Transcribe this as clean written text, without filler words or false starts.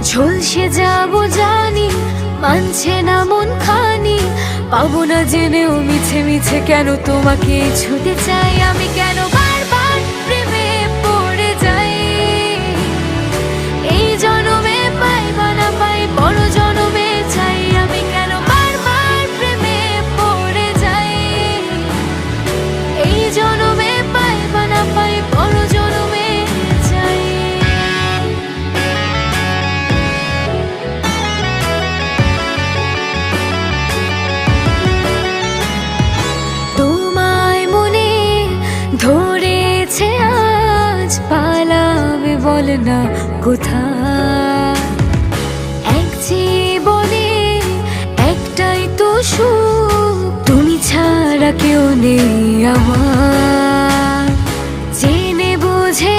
ঝলসে যাবো জানি, মানছে না মন খানি। পাবো না জেনেও মিছে মিছে কেন তোমাকে ছুতে চাই আমি, কেন বারবার প্রেমে পড়ে যাই। এই জনমে পাই বা না পাই, বড় জনমে চাই আমি, কেন বারবার প্রেমে পড়ে যাই। এই জনমে পাই বা না পাই, বড় জনমে চাই। তোমায় মনে ধরেছে আজ, পালাবে বল না কোথায়। এক জীবনে একটাই তো সুখ, তুমি ছাড়া কেউ নেই আমার। জেনে বুঝে